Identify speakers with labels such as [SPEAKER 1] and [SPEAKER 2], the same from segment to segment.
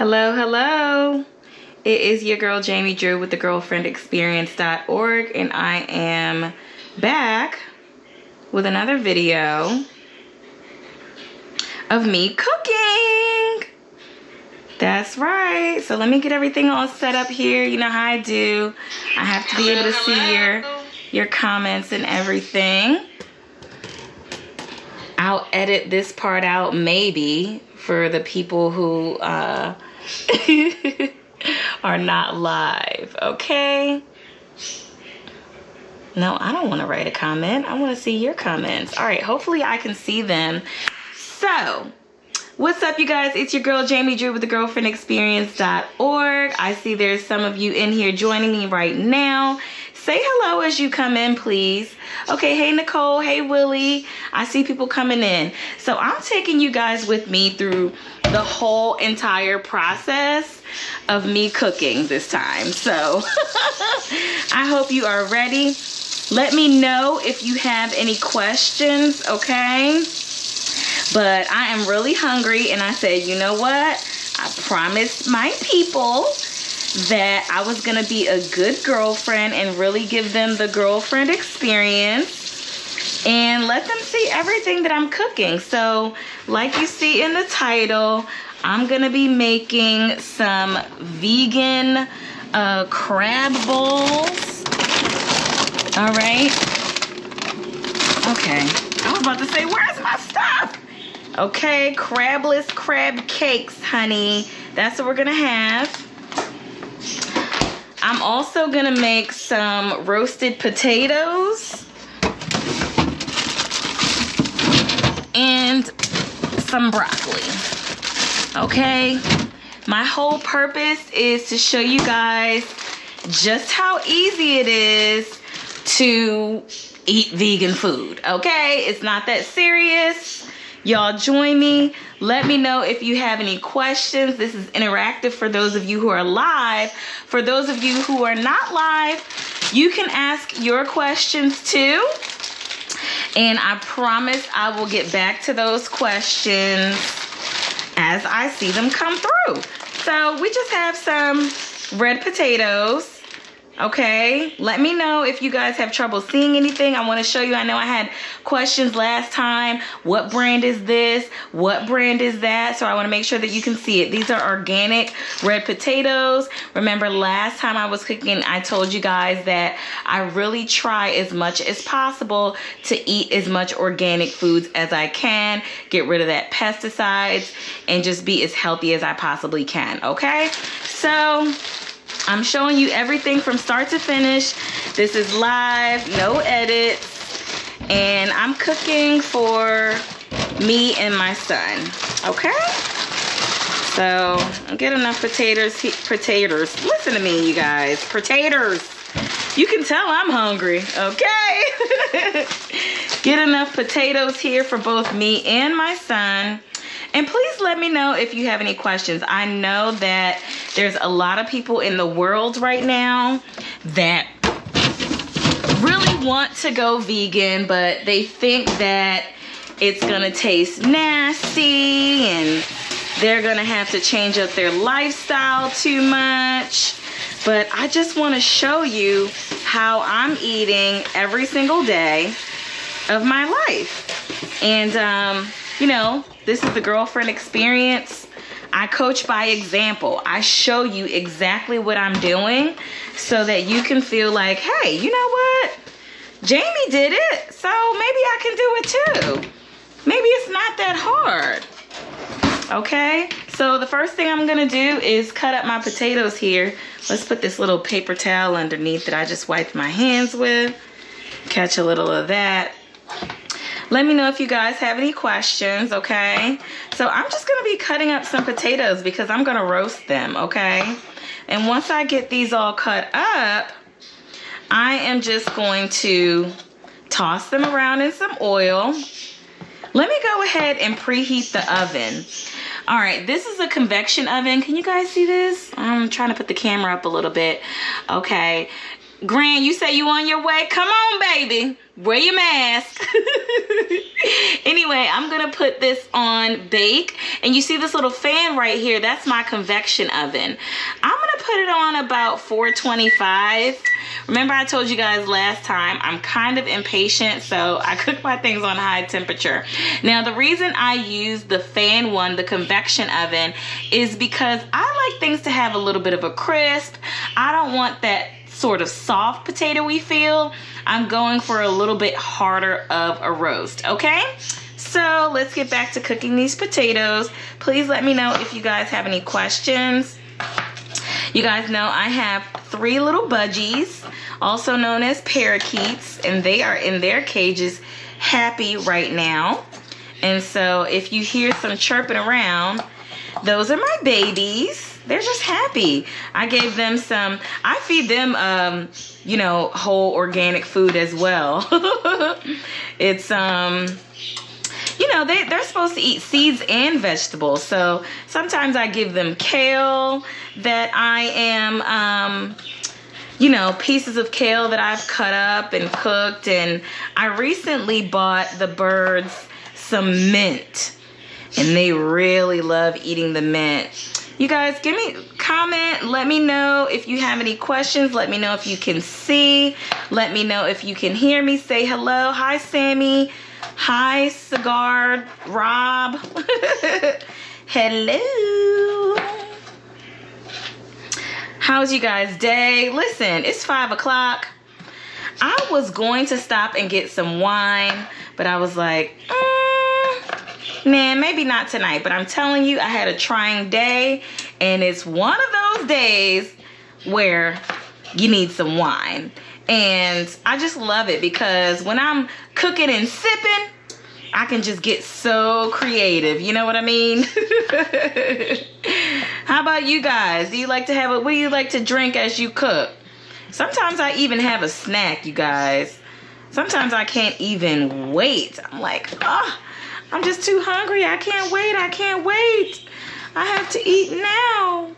[SPEAKER 1] Hello, hello. It is your girl Jamie Drew with the girlfriendexperience.org, and I am back with another video of me cooking. That's right. So let me get everything all set up here. You know how I do. I have to be able to see your comments and everything. I'll edit this part out maybe for the people who are not live, okay? No, I don't want to write a comment. I want to see your comments. All right, hopefully I can see them. So, what's up, you guys? It's your girl Jamie Drew with the girlfriendexperience.org. I see there's some of you in here joining me right now. Say hello as you come in, please. Okay, hey Nicole, hey Willie. I see people coming in. So I'm taking you guys with me through the whole entire process of me cooking this time. So I hope you are ready. Let me know if you have any questions, okay? But I am really hungry, and I said, you know what? I promised my people that I was gonna be a good girlfriend and really give them the girlfriend experience and let them see everything that I'm cooking. So like you see in the title, I'm gonna be making some vegan crab bowls. All right. Okay, I was about to say, where's my stuff? Okay, crabless crab cakes, honey. That's what we're gonna have. I'm also gonna make some roasted potatoes and some broccoli. Okay, my whole purpose is to show you guys just how easy it is to eat vegan food. Okay, it's not that serious. Y'all join me. Let me know if you have any questions. This is interactive for those of you who are live. For those of you who are not live, you can ask your questions too. And I promise I will get back to those questions as I see them come through. So we just have some red potatoes. Okay, let me know if you guys have trouble seeing anything. I want to show you. I know I had questions last time. What brand is this? What brand is that? So I want to make sure that you can see it. These are organic red potatoes. Remember last time I was cooking, I told you guys that I really try as much as possible to eat as much organic foods as I can. Get rid of that pesticides and just be as healthy as I possibly can. Okay, so I'm showing you everything from start to finish. This is live, no edits, and I'm cooking for me and my son, okay? So I'll get enough potatoes. Listen to me, you guys. Potatoes. You can tell I'm hungry, okay? Get enough potatoes here for both me and my son. And please let me know if you have any questions. I know that there's a lot of people in the world right now that really want to go vegan, but they think that it's gonna taste nasty and they're gonna have to change up their lifestyle too much. But I just wanna show you how I'm eating every single day of my life. And you know, this is the girlfriend experience. I coach by example. I show you exactly what I'm doing so that you can feel like, hey, you know what? Jamie did it, so maybe I can do it too. Maybe it's not that hard. Okay, so the first thing I'm gonna do is cut up my potatoes here. Let's put this little paper towel underneath that I just wiped my hands with. Catch a little of that. Let me know if you guys have any questions, okay? So I'm just gonna be cutting up some potatoes because I'm gonna roast them, okay? And once I get these all cut up, I am just going to toss them around in some oil. Let me go ahead and preheat the oven. All right, this is a convection oven. Can you guys see this? I'm trying to put the camera up a little bit. Okay. Gran, you say you on your way? Come on, baby. Wear your mask. Anyway, I'm going to put this on bake. And you see this little fan right here? That's my convection oven. I'm going to put it on about 425. Remember I told you guys last time, I'm kind of impatient, so I cook my things on high temperature. Now, the reason I use the fan one, the convection oven, is because I like things to have a little bit of a crisp. I don't want that sort of soft potatoy feel. I'm going for a little bit harder of a roast, okay? So let's get back to cooking these potatoes. Please let me know if you guys have any questions. You guys know I have 3 little budgies, also known as parakeets, and they are in their cages happy right now. And so if you hear some chirping around, those are my babies. They're just happy. I gave them some, I feed them, you know, whole organic food as well. It's, you know, they're supposed to eat seeds and vegetables. So sometimes I give them kale that I am, you know, pieces of kale that I've cut up and cooked. And I recently bought the birds some mint, and they really love eating the mint. You guys, give me a comment. Let me know if you have any questions. Let me know if you can see. Let me know if you can hear me. Say hello. Hi, Sammy. Hi, Cigar Rob. Hello. How's you guys' day? Listen, it's 5 o'clock. I was going to stop and get some wine, but I was like, man, maybe not tonight. But I'm telling you, I had a trying day, and it's one of those days where you need some wine. And I just love it because when I'm cooking and sipping, I can just get so creative. You know what I mean? How about you guys? Do you like to have what do you like to drink as you cook? Sometimes I even have a snack, you guys. Sometimes I can't even wait. I'm like, I'm just too hungry. I can't wait. I can't wait. I have to eat now.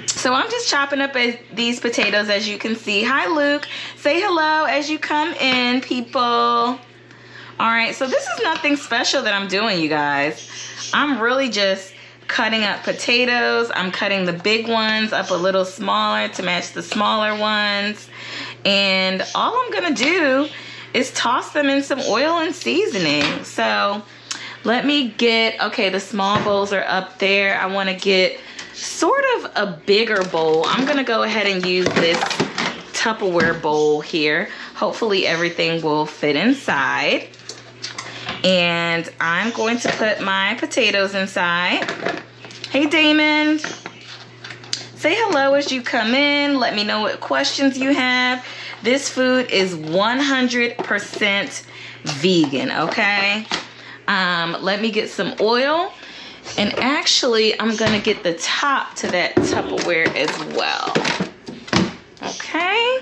[SPEAKER 1] So I'm just chopping up these potatoes, as you can see. Hi, Luke. Say hello as you come in, people. All right, so this is nothing special that I'm doing, you guys. I'm really just cutting up potatoes. I'm cutting the big ones up a little smaller to match the smaller ones. And all I'm gonna do is toss them in some oil and seasoning. So let me get, okay, the small bowls are up there. I wanna get sort of a bigger bowl. I'm gonna go ahead and use this Tupperware bowl here. Hopefully everything will fit inside. And I'm going to put my potatoes inside. Hey, Damon. Say hello as you come in. Let me know what questions you have. This food is 100% vegan, okay? Let me get some oil. And actually, I'm gonna get the top to that Tupperware as well. Okay?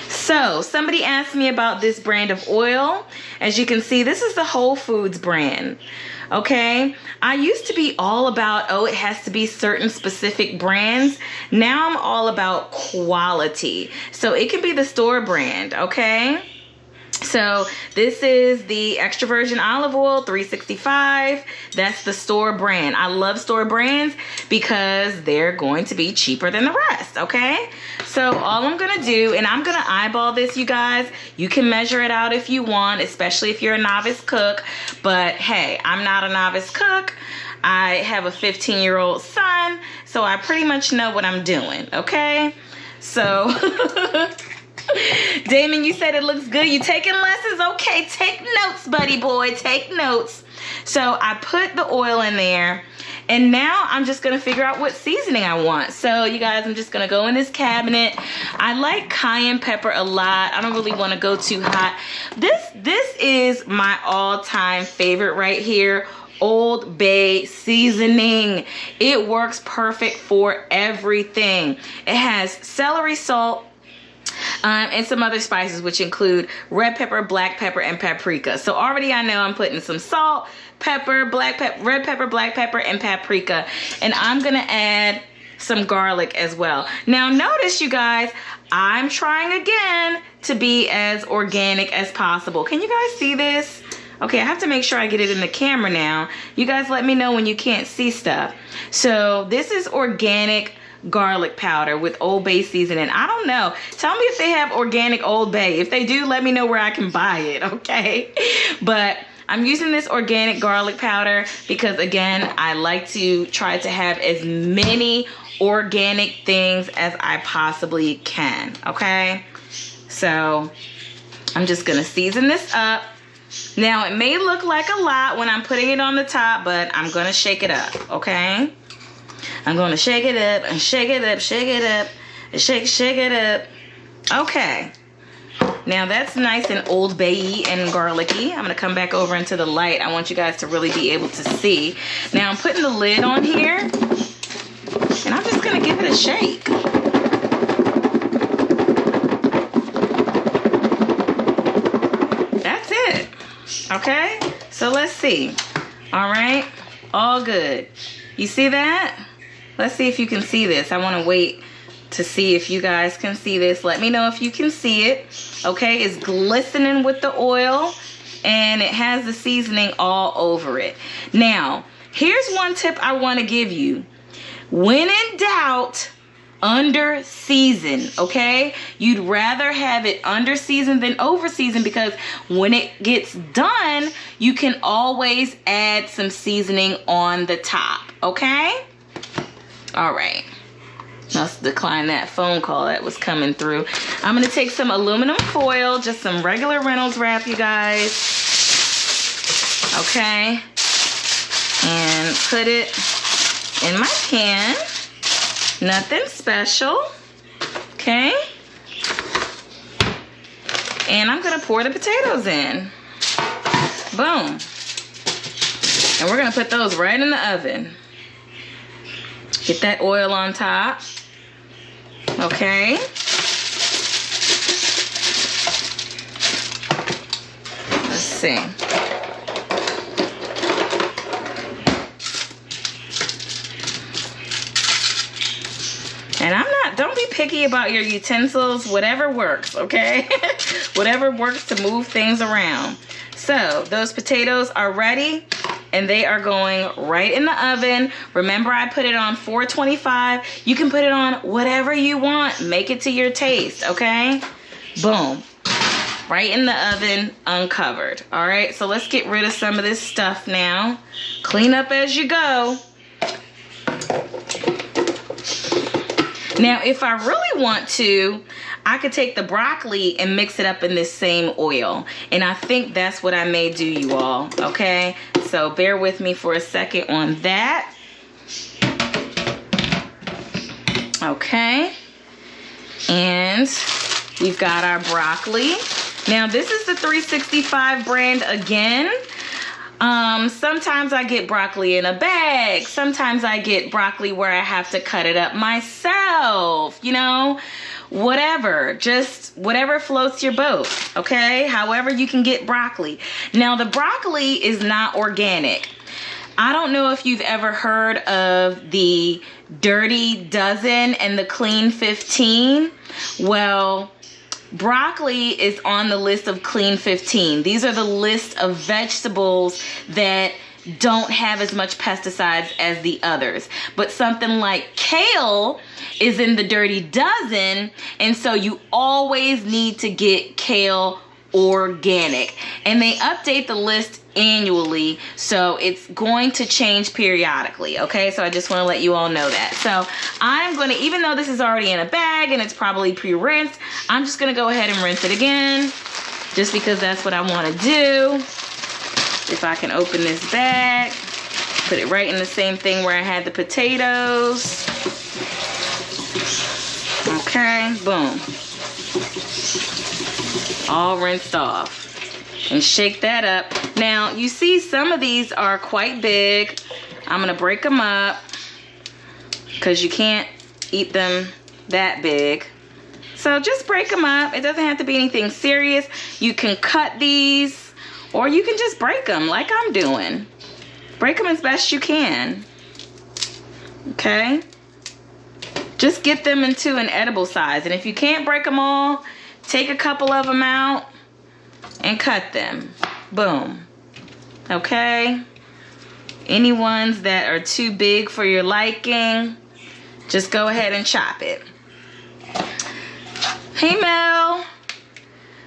[SPEAKER 1] So, somebody asked me about this brand of oil. As you can see, this is the Whole Foods brand. Okay? I used to be all about, it has to be certain specific brands. Now I'm all about quality. So, it can be the store brand, okay? So this is the extra virgin olive oil, $3.65. That's the store brand. I love store brands because they're going to be cheaper than the rest, okay? So all I'm gonna do, and I'm gonna eyeball this, you guys. You can measure it out if you want, especially if you're a novice cook. But hey, I'm not a novice cook. I have a 15-year-old son, so I pretty much know what I'm doing, okay? So... Damon, you said it looks good. You taking lessons? Okay, take notes, buddy boy. Take notes. So I put the oil in there, and now I'm just going to figure out what seasoning I want. So you guys, I'm just going to go in this cabinet. I like cayenne pepper a lot. I don't really want to go too hot. This is my all-time favorite right here. Old Bay seasoning. It works perfect for everything. It has celery salt, and some other spices, which include red pepper, black pepper, and paprika. So already I know I'm putting some salt, pepper, red pepper, black pepper, and paprika. And I'm gonna add some garlic as well. Now notice, you guys, I'm trying again to be as organic as possible. Can you guys see this? Okay, I have to make sure I get it in the camera now. You guys let me know when you can't see stuff. So this is organic garlic powder with Old Bay seasoning. I don't know. Tell me if they have organic Old Bay. If they do, let me know where I can buy it, okay? But I'm using this organic garlic powder because, again, I like to try to have as many organic things as I possibly can, okay? So I'm just gonna season this up. Now, it may look like a lot when I'm putting it on the top, but I'm going to shake it up, okay? I'm going to shake it up and shake it up, shake it up, and shake it up. Okay. Now, that's nice and Old Bay-y and garlicky. I'm going to come back over into the light. I want you guys to really be able to see. Now, I'm putting the lid on here, and I'm just going to give it a shake. Okay, so let's see. All right, all good. You see that? Let's see if you can see this. I want to wait to see if you guys can see this. Let me know if you can see it. Okay, it's glistening with the oil and it has the seasoning all over it. Now, here's one tip I want to give you. When in doubt, under season, okay? You'd rather have it under seasoned than over seasoned because when it gets done, you can always add some seasoning on the top, okay? All right. Let's decline that phone call that was coming through. I'm gonna take some aluminum foil, just some regular Reynolds wrap, you guys. Okay. And put it in my pan. Nothing special, okay? And I'm gonna pour the potatoes in. Boom. And we're gonna put those right in the oven. Get that oil on top, okay? Let's see. And don't be picky about your utensils, whatever works, okay? Whatever works to move things around. So those potatoes are ready and they are going right in the oven. Remember, I put it on 425. You can put it on whatever you want. Make it to your taste, okay? Boom. Right in the oven, uncovered. All right, so let's get rid of some of this stuff now. Clean up as you go. Now, if I really want to, I could take the broccoli and mix it up in this same oil. And I think that's what I may do, you all, okay? So bear with me for a second on that. Okay. And we've got our broccoli. Now, this is the 365 brand again. Sometimes I get broccoli in a bag. Sometimes I get broccoli where I have to cut it up myself, you know, whatever, just whatever floats your boat, okay? However you can get broccoli. Now, the broccoli is not organic. I don't know if you've ever heard of the Dirty Dozen and the Clean 15. Well, broccoli is on the list of Clean 15. These are the list of vegetables that don't have as much pesticides as the others. But something like kale is in the Dirty Dozen, and so you always need to get kale organic. And they update the list annually, so it's going to change periodically, okay? So I just want to let you all know that. So I'm going to, even though this is already in a bag and it's probably pre-rinsed, I'm just going to go ahead and rinse it again, just because that's what I want to do. If I can open this bag, put it right in the same thing where I had the potatoes. Okay, boom. All rinsed off. And shake that up. Now, you see some of these are quite big. I'm gonna break them up because you can't eat them that big. So just break them up. It doesn't have to be anything serious. You can cut these or you can just break them like I'm doing. Break them as best you can. Okay? Just get them into an edible size. And if you can't break them all, take a couple of them out and cut them. Boom. Okay? Any ones that are too big for your liking, just go ahead and chop it. Hey Mel,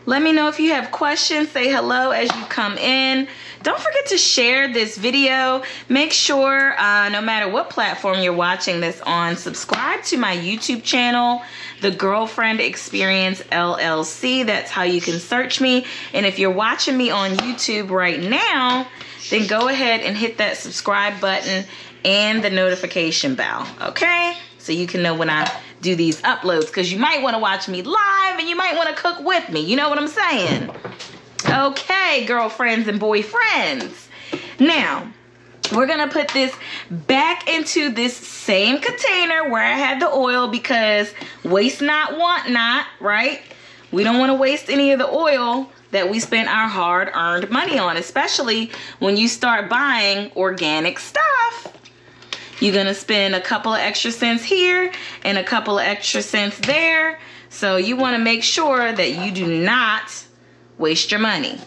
[SPEAKER 1] let me know if you have questions. Say hello as you come in. Don't forget to share this video. Make sure, no matter what platform you're watching this on, subscribe to my YouTube channel, The Girlfriend Experience LLC. That's how you can search me. And if you're watching me on YouTube right now, then go ahead and hit that subscribe button and the notification bell, okay? So you can know when I do these uploads, because you might want to watch me live and you might want to cook with me. You know what I'm saying? Okay, girlfriends and boyfriends. Now, we're going to put this back into this same container where I had the oil, because waste not, want not, right? We don't want to waste any of the oil that we spent our hard-earned money on, especially when you start buying organic stuff. You're going to spend a couple of extra cents here and a couple of extra cents there. So you want to make sure that you do not waste your money,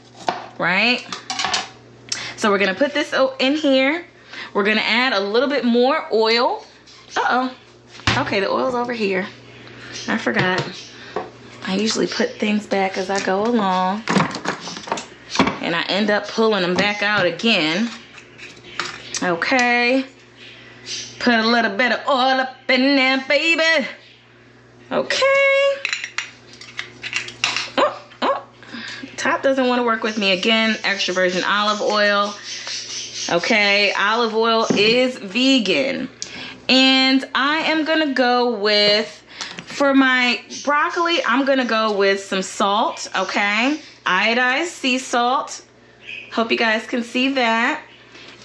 [SPEAKER 1] right? So we're going to put this in here. We're going to add a little bit more oil. Uh-oh. Okay, the oil's over here. I forgot. I usually put things back as I go along, and I end up pulling them back out again. Okay. Put a little bit of oil up in there, baby. Okay. Oh. Top doesn't want to work with me again. Extra virgin olive oil. Okay, olive oil is vegan. And I am going to go with, for my broccoli, I'm going to go with some salt, okay? Iodized sea salt. Hope you guys can see that.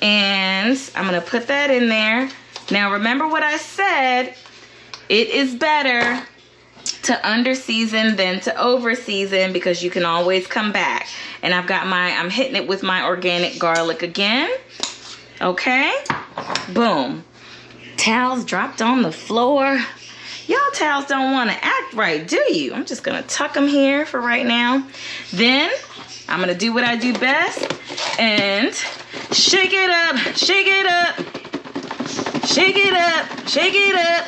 [SPEAKER 1] And I'm going to put that in there. Now, remember what I said. It is better to under-season than to over-season, because you can always come back. And I'm hitting it with my organic garlic again. Okay? Boom. Towels dropped on the floor. Y'all towels don't want to act right, do you? I'm just going to tuck them here for right now. Then I'm going to do what I do best and shake it up, shake it up, shake it up, shake it up,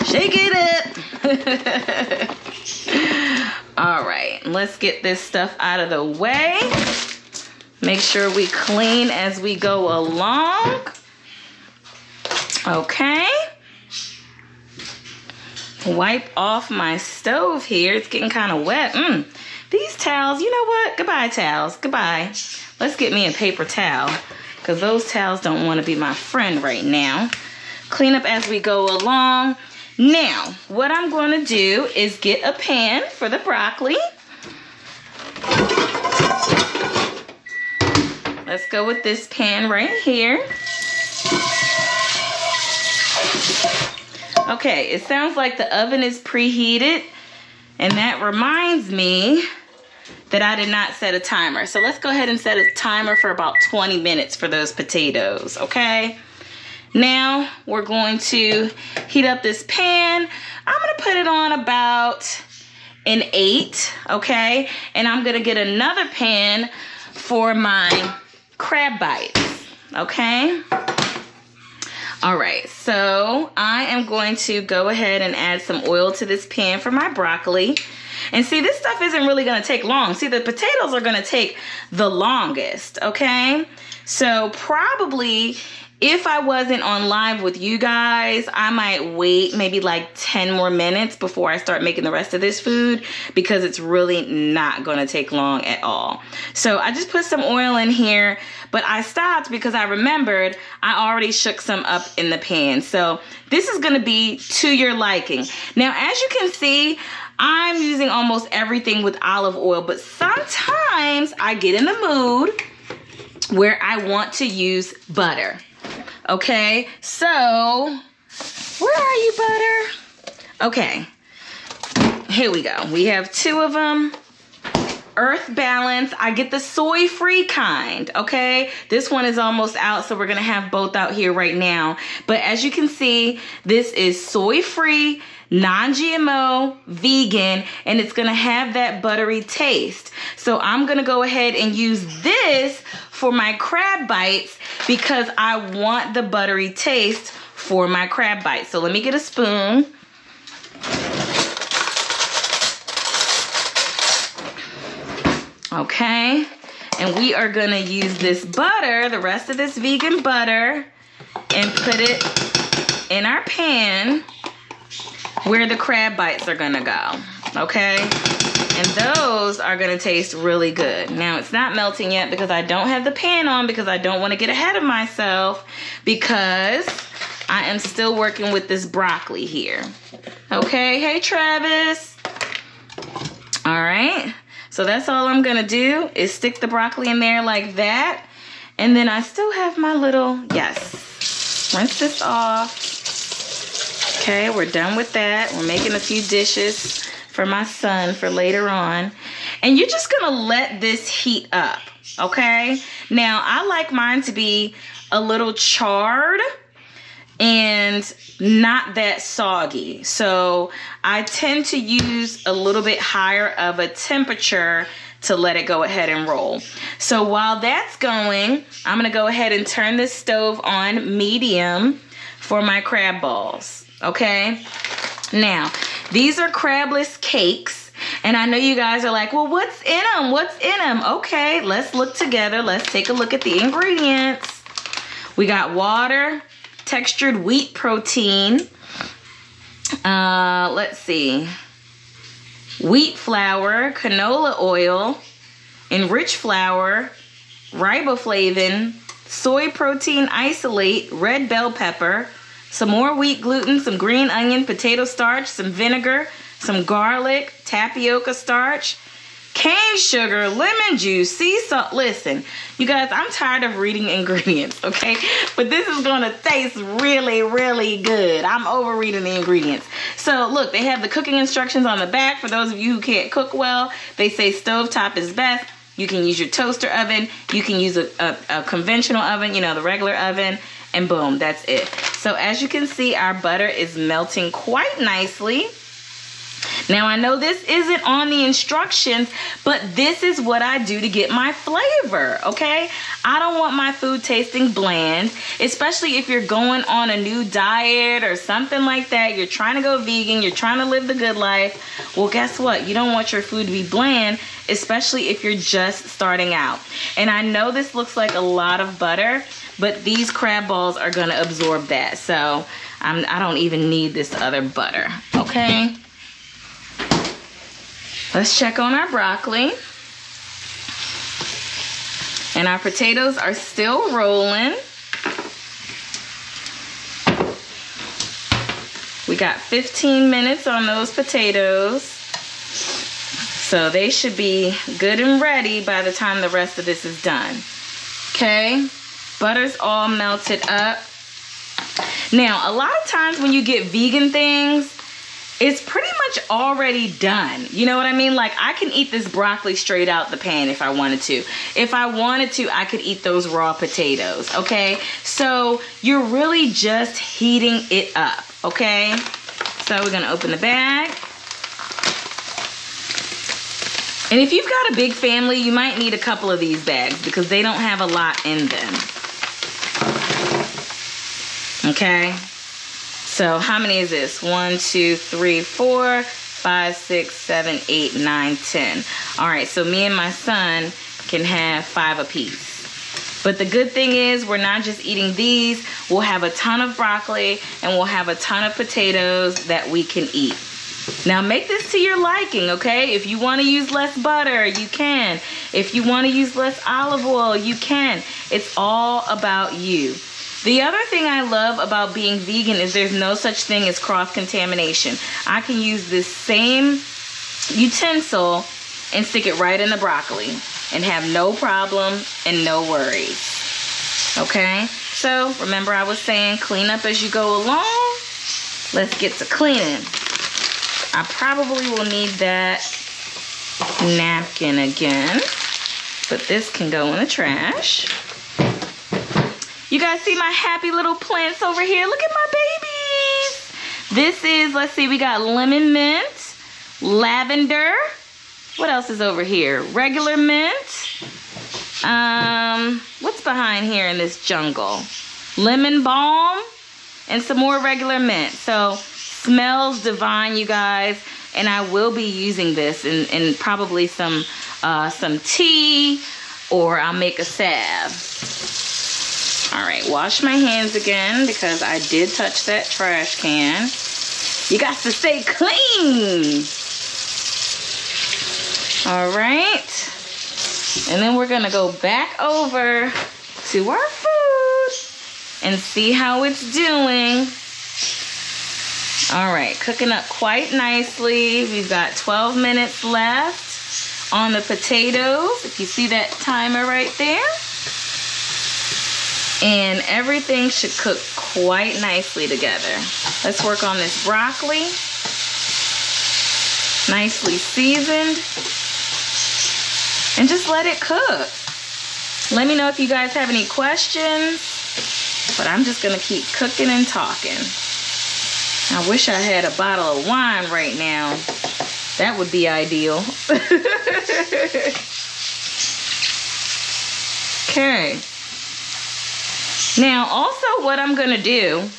[SPEAKER 1] shake it up. All right, let's get this stuff out of the way. Make sure we clean as we go along. Okay. Wipe off my stove here. It's getting kind of wet. These towels, you know what? Goodbye, towels. Goodbye. Let's get me a paper towel, because those towels don't want to be my friend right now. Clean up as we go along. Now, what I'm going to do is get a pan for the broccoli. Let's go with this pan right here. Okay, it sounds like the oven is preheated, and that reminds me that I did not set a timer. So let's go ahead and set a timer for about 20 minutes for those potatoes, okay? Now we're going to heat up this pan. I'm gonna put it on about an 8, okay? And I'm gonna get another pan for my crab bites, okay? All right, so I am going to go ahead and add some oil to this pan for my broccoli. And see, this stuff isn't really gonna take long. See, the potatoes are gonna take the longest, okay? So probably, if I wasn't on live with you guys, I might wait maybe like 10 more minutes before I start making the rest of this food, because it's really not gonna take long at all. So I just put some oil in here, but I stopped because I remembered I already shook some up in the pan. So this is gonna be to your liking. Now, as you can see, I'm using almost everything with olive oil, but sometimes I get in the mood where I want to use butter. Okay, so where are you, butter? Okay, here we go. We have 2 of them. Earth Balance. I get the soy-free kind, okay? This one is almost out, so we're gonna have both out here right now. But as you can see, this is soy-free, non-GMO, vegan, and it's gonna have that buttery taste. So I'm gonna go ahead and use this for my crab bites because I want the buttery taste for my crab bites. So let me get a spoon. Okay, and we are gonna use this butter, the rest of this vegan butter, and put it in our pan where the crab bites are gonna go, okay? And those are gonna taste really good. Now it's not melting yet because I don't have the pan on because I don't wanna get ahead of myself because I am still working with this broccoli here. Okay, hey Travis. All right. So that's all I'm gonna do is stick the broccoli in there like that. And then I still have my little, yes, rinse this off. Okay, we're done with that. We're making a few dishes for my son for later on. And you're just gonna let this heat up, okay? Now, I like mine to be a little charred and not that soggy. So I tend to use a little bit higher of a temperature to let it go ahead and roll. So while that's going, I'm gonna go ahead and turn this stove on medium for my crab balls, okay? Now, these are crabless cakes, and I know you guys are like, well, what's in them? What's in them? Okay, let's look together. Let's take a look at the ingredients. We got water, textured wheat protein, let's see, wheat flour, canola oil, enriched flour, riboflavin, soy protein isolate, red bell pepper, some more wheat gluten, some green onion, potato starch, some vinegar, some garlic, tapioca starch, cane sugar, lemon juice, sea salt. Listen, you guys, I'm tired of reading ingredients, okay? But this is gonna taste really, really good. I'm over reading the ingredients. So look, they have the cooking instructions on the back. For those of you who can't cook well, they say stovetop is best. You can use your toaster oven. You can use a conventional oven, you know, the regular oven, and boom, that's it. So as you can see, our butter is melting quite nicely. Now, I know this isn't on the instructions, but this is what I do to get my flavor, okay? I don't want my food tasting bland, especially if you're going on a new diet or something like that. You're trying to go vegan, you're trying to live the good life. Well, guess what? You don't want your food to be bland, especially if you're just starting out. And I know this looks like a lot of butter, but these crab balls are gonna absorb that. So I don't even need this other butter, okay? Let's check on our broccoli. And our potatoes are still rolling. We got 15 minutes on those potatoes. So they should be good and ready by the time the rest of this is done. Okay, butter's all melted up. Now, a lot of times when you get vegan things, it's pretty much already done. You know what I mean? Like, I can eat this broccoli straight out the pan if I wanted to. If I wanted to, I could eat those raw potatoes, okay? So you're really just heating it up, okay? So we're gonna open the bag. And if you've got a big family, you might need a couple of these bags because they don't have a lot in them. Okay? So how many is this? 1, 2, 3, 4, 5, 6, 7, 8, 9, 10. All right, so me and my son can have 5 apiece. But the good thing is we're not just eating these. We'll have a ton of broccoli and we'll have a ton of potatoes that we can eat. Now make this to your liking, okay? If you want to use less butter, you can. If you want to use less olive oil, you can. It's all about you. The other thing I love about being vegan is there's no such thing as cross-contamination. I can use this same utensil and stick it right in the broccoli and have no problem and no worries. Okay? So, remember I was saying clean up as you go along? Let's get to cleaning. I probably will need that napkin again. But this can go in the trash. You guys see my happy little plants over here? Look at my babies. This is, let's see, we got lemon mint, lavender. What else is over here? Regular mint. What's behind here in this jungle? Lemon balm and some more regular mint. So smells divine, you guys. And I will be using this in probably some tea, or I'll make a salve. All right, wash my hands again because I did touch that trash can. You got to stay clean. All right. And then we're gonna go back over to our food and see how it's doing. All right, cooking up quite nicely. We've got 12 minutes left on the potatoes. If you see that timer right there. And everything should cook quite nicely together. Let's work on this broccoli. Nicely seasoned. And just let it cook. Let me know if you guys have any questions. But I'm just gonna keep cooking and talking. I wish I had a bottle of wine right now. That would be ideal. Okay. Now, also what I'm gonna do,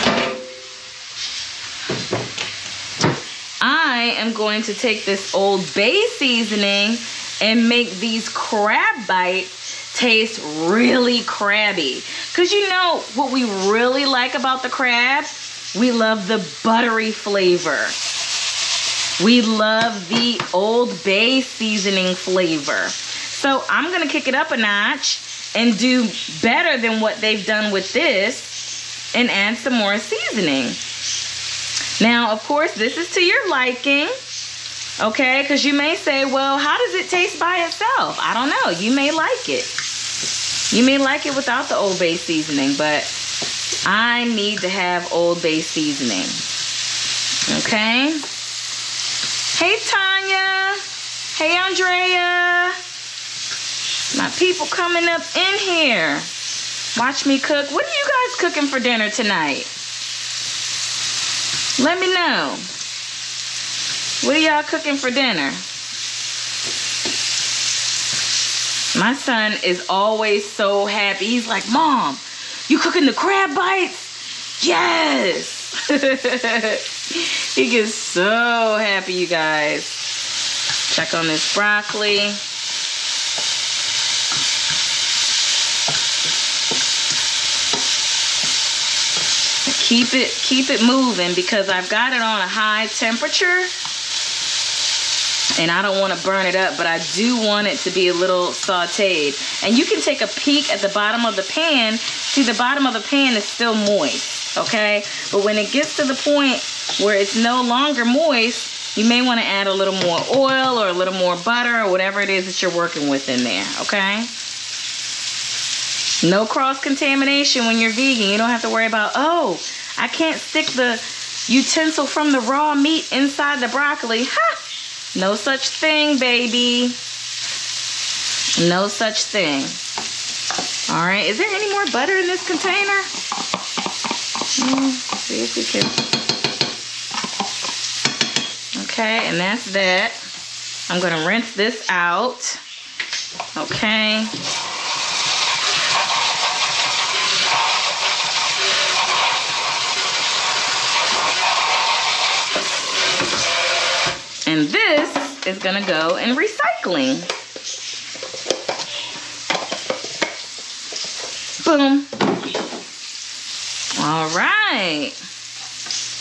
[SPEAKER 1] I am going to take this Old Bay seasoning and make these crab bites taste really crabby. Because you know what we really like about the crab? We love the buttery flavor. We love the Old Bay seasoning flavor. So I'm gonna kick it up a notch and do better than what they've done with this and add some more seasoning. Now, of course, this is to your liking, okay? Because you may say, well, how does it taste by itself? I don't know. You may like it. You may like it without the Old Bay seasoning, but I need to have Old Bay seasoning, okay? Hey, Tanya. Hey, Andrea. My people coming up in here. Watch me cook. What are you guys cooking for dinner tonight? Let me know. What are y'all cooking for dinner? My son is always so happy. He's like, Mom, you cooking the crab bites? Yes. He gets so happy, you guys. Check on this broccoli. Keep it moving because I've got it on a high temperature and I don't want to burn it up, but I do want it to be a little sauteed. And you can take a peek at the bottom of the pan. See, the bottom of the pan is still moist, okay? But when it gets to the point where it's no longer moist, you may want to add a little more oil or a little more butter or whatever it is that you're working with in there, okay? No cross-contamination when you're vegan. You don't have to worry about, oh, I can't stick the utensil from the raw meat inside the broccoli. Ha! No such thing, baby. No such thing. All right, is there any more butter in this container? See if we can. Okay, and that's that. I'm gonna rinse this out. Okay. And this is gonna go in recycling. Boom. All right.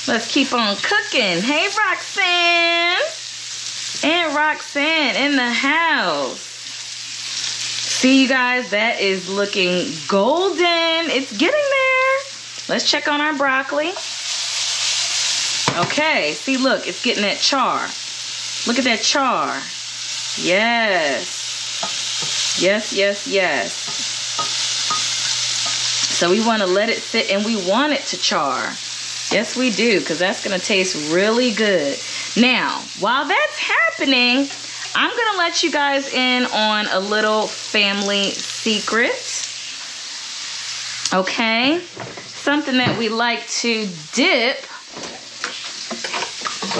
[SPEAKER 1] Let's keep on cooking. Hey, Roxanne. And Roxanne in the house. See, you guys, that is looking golden. It's getting there. Let's check on our broccoli. Okay, see, look, it's getting that char. Look at that char. Yes. Yes, yes, yes. So we want to let it sit and we want it to char. Yes, we do, because that's going to taste really good. Now, while that's happening, I'm gonna let you guys in on a little family secret. Okay, something that we like to dip.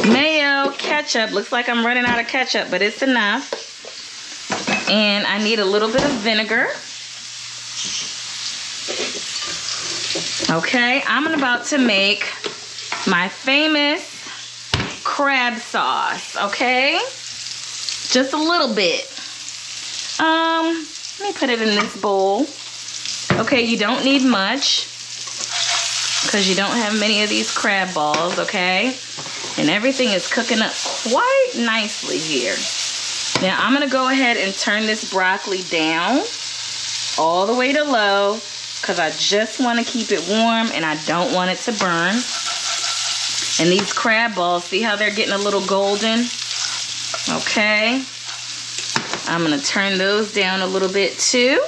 [SPEAKER 1] Mayo, ketchup. Looks like I'm running out of ketchup, but it's enough. And I need a little bit of vinegar. Okay, I'm about to make my famous crab sauce, okay? Just a little bit. Let me put it in this bowl. Okay, you don't need much because you don't have many of these crab balls, okay? And everything is cooking up quite nicely here. Now I'm gonna go ahead and turn this broccoli down all the way to low because I just want to keep it warm and I don't want it to burn. And these crab balls, see how they're getting a little golden? Okay. I'm gonna turn those down a little bit too.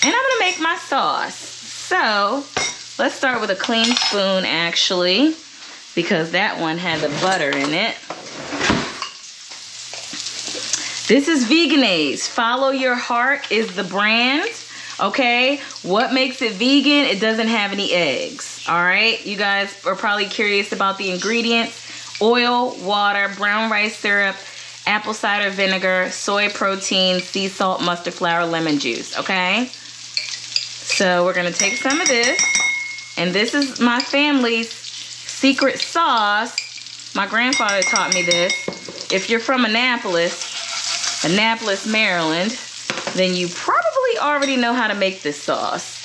[SPEAKER 1] And I'm gonna make my sauce. So let's start with a clean spoon actually, because that one had the butter in it. This is Vegenaise. Follow Your Heart is the brand. Okay, what makes it vegan? It doesn't have any eggs. All right, you guys are probably curious about the ingredients: oil, water, brown rice syrup, apple cider vinegar, soy protein, sea salt, mustard flour, lemon juice. Okay, so we're gonna take some of this, and this is my family's secret sauce. My grandfather taught me this. If you're from Annapolis, Maryland, then you probably already know how to make this sauce.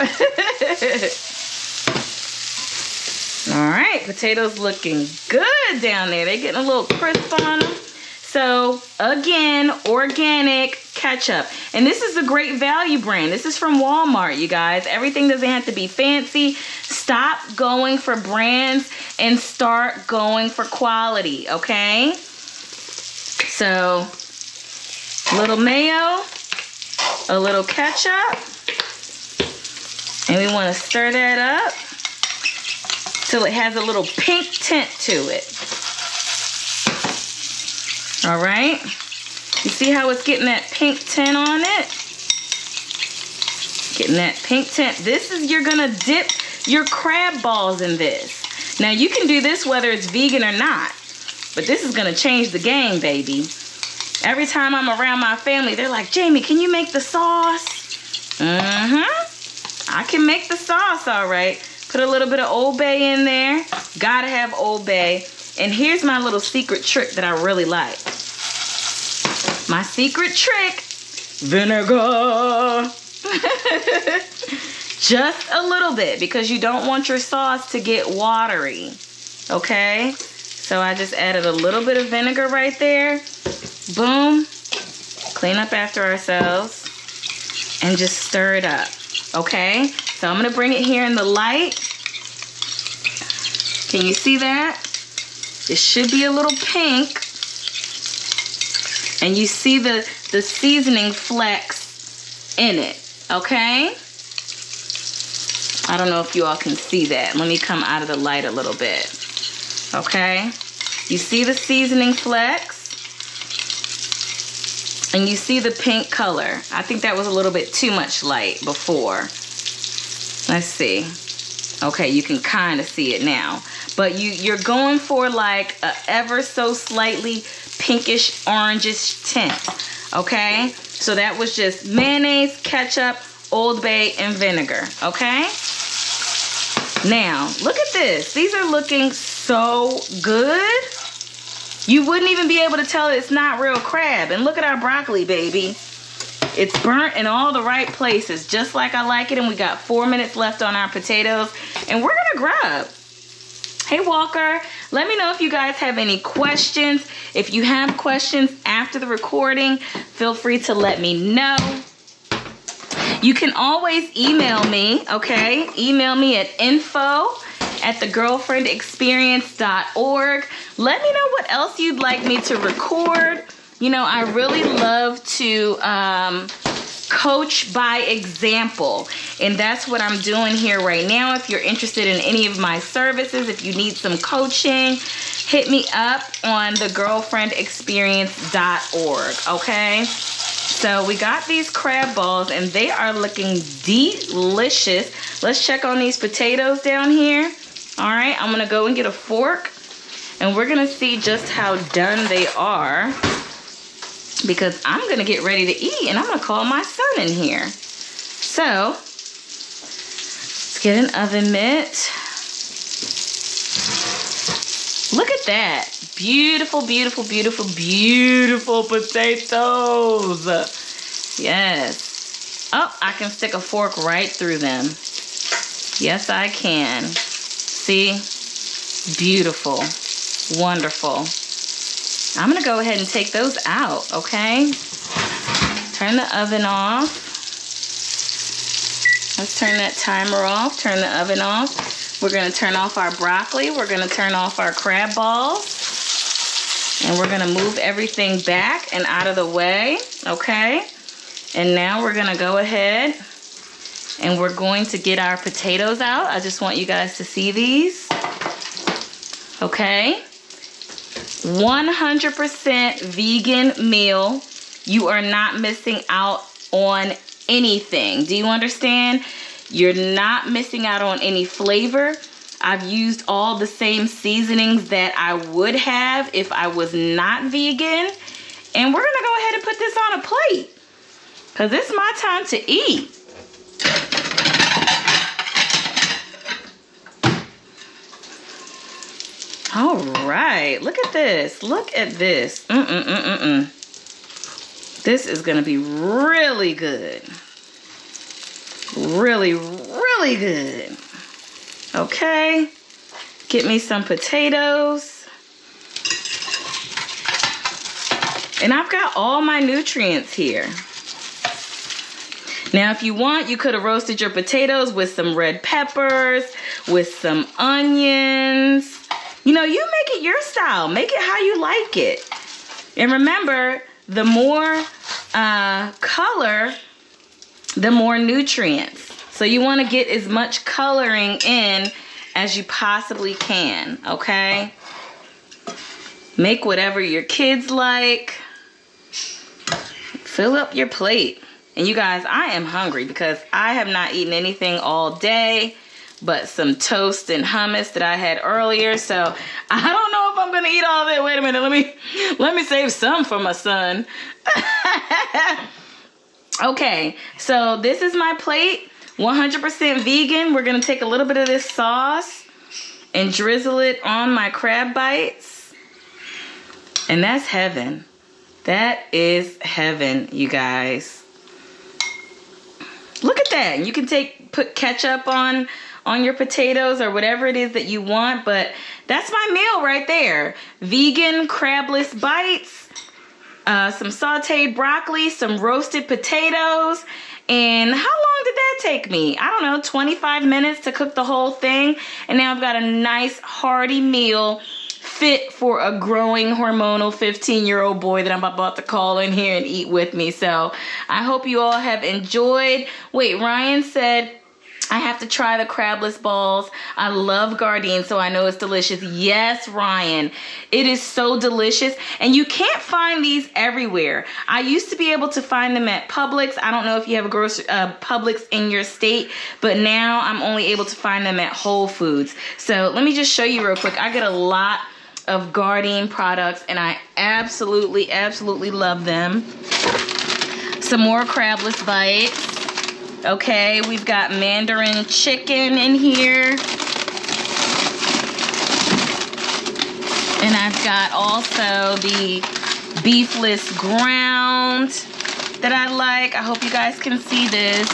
[SPEAKER 1] All right, potatoes looking good down there. They're getting a little crisp on them. So again, organic ketchup. And this is a great value brand. This is from Walmart, you guys. Everything doesn't have to be fancy. Stop going for brands and start going for quality, okay? So a little mayo, a little ketchup, and we want to stir that up till it has a little pink tint to it. All right, you see how it's getting that pink tint on it? Getting that pink tint. This is, you're gonna dip your crab balls in this. Now you can do this whether it's vegan or not, but this is gonna change the game, baby. Every time I'm around my family, they're like, Jamie, can you make the sauce? I can make the sauce, all right. Put a little bit of Old Bay in there. Gotta have Old Bay. And here's my little secret trick that I really like. My secret trick, vinegar. Just a little bit, because you don't want your sauce to get watery, okay? So I just added a little bit of vinegar right there. Boom. Clean up after ourselves and just stir it up, okay? So I'm gonna bring it here in the light. Can you see that? It should be a little pink. And you see the seasoning flecks in it, okay? I don't know if you all can see that. Let me come out of the light a little bit, okay? You see the seasoning flecks? And you see the pink color. I think that was a little bit too much light before. Let's see. Okay, you can kind of see it now. But you're going for like a ever so slightly pinkish orangish tint. Okay? So that was just mayonnaise, ketchup, Old Bay, and vinegar. Okay? Now, look at this. These are looking so good. You wouldn't even be able to tell it's not real crab. And look at our broccoli, baby. It's burnt in all the right places, just like I like it. And we got 4 minutes left on our potatoes. And we're gonna grub. Hey, Walker, let me know if you guys have any questions. If you have questions after the recording, feel free to let me know. You can always email me, okay? Email me at info@thegirlfriendexperience.org. Let me know what else you'd like me to record. You know, I really love to coach by example, and that's what I'm doing here right now. If you're interested in any of my services, if you need some coaching, hit me up on thegirlfriendexperience.org, okay? So we got these crab balls and they are looking delicious. Let's check on these potatoes down here. All right, I'm gonna go and get a fork and we're gonna see just how done they are, because I'm gonna get ready to eat and I'm gonna call my son in here. So let's get an oven mitt. Look at that. Beautiful, beautiful, beautiful, beautiful potatoes. Yes. Oh, I can stick a fork right through them. Yes, I can. See? Beautiful. Wonderful. I'm going to go ahead and take those out, okay? Turn the oven off. Let's turn that timer off. Turn the oven off. We're going to turn off our broccoli. We're going to turn off our crab balls. And we're going to move everything back and out of the way, okay? And now we're going to go ahead and we're going to get our potatoes out. I just want you guys to see these. Okay? 100% vegan meal. You are not missing out on anything. Do you understand? You're not missing out on any flavor. I've used all the same seasonings that I would have if I was not vegan. And we're gonna go ahead and put this on a plate, because it's my time to eat. All right, look at this. Look at this. This is gonna be really good. Really, really good. Okay, get me some potatoes. And I've got all my nutrients here. Now, if you want, you could have roasted your potatoes with some red peppers, with some onions. You know, you make it your style. Make it how you like it. And remember, the more color, the more nutrients. So you want to get as much coloring in as you possibly can, okay? Make whatever your kids like. Fill up your plate. And you guys, I am hungry because I have not eaten anything all day but some toast and hummus that I had earlier. So I don't know if I'm going to eat all of it. Wait a minute. Let me save some for my son. Okay, so this is my plate. 100% vegan. We're going to take a little bit of this sauce and drizzle it on my crab bites. And that's heaven. That is heaven, you guys. Look at that. You can put ketchup on your potatoes or whatever it is that you want, but that's my meal right there. Vegan crabless bites, some sauteed broccoli, some roasted potatoes. And how long did that take me? I don't know, 25 minutes to cook the whole thing. And now I've got a nice hearty meal fit for a growing hormonal 15-year-old boy that I'm about to call in here and eat with me. So I hope you all have enjoyed. Wait, Ryan said I have to try the crabless balls. I love Gardein, so I know it's delicious. Yes, Ryan, it is so delicious. And you can't find these everywhere. I used to be able to find them at Publix. I don't know if you have a Publix in your state, but now I'm only able to find them at Whole Foods. So let me just show you real quick. I get a lot of Gardein products and I absolutely, absolutely love them. Some more crabless bites. Okay, we've got Mandarin chicken in here. And I've got also the beefless ground that I like. I hope you guys can see this.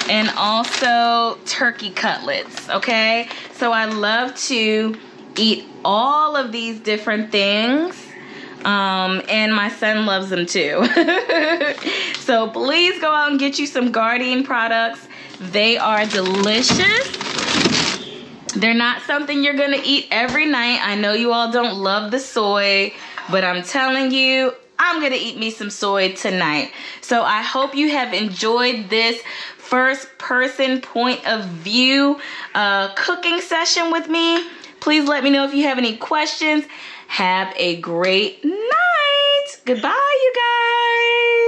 [SPEAKER 1] And also turkey cutlets, okay? So I love to eat all of these different things. And my son loves them too. So please go out and get you some Gardein products. They are delicious. They're not something you're gonna eat every night. I know you all don't love the soy, but I'm telling you, I'm gonna eat me some soy tonight. So I hope you have enjoyed this first person point of view cooking session with me. Please let me know if you have any questions. Have a great night. Goodbye, you guys.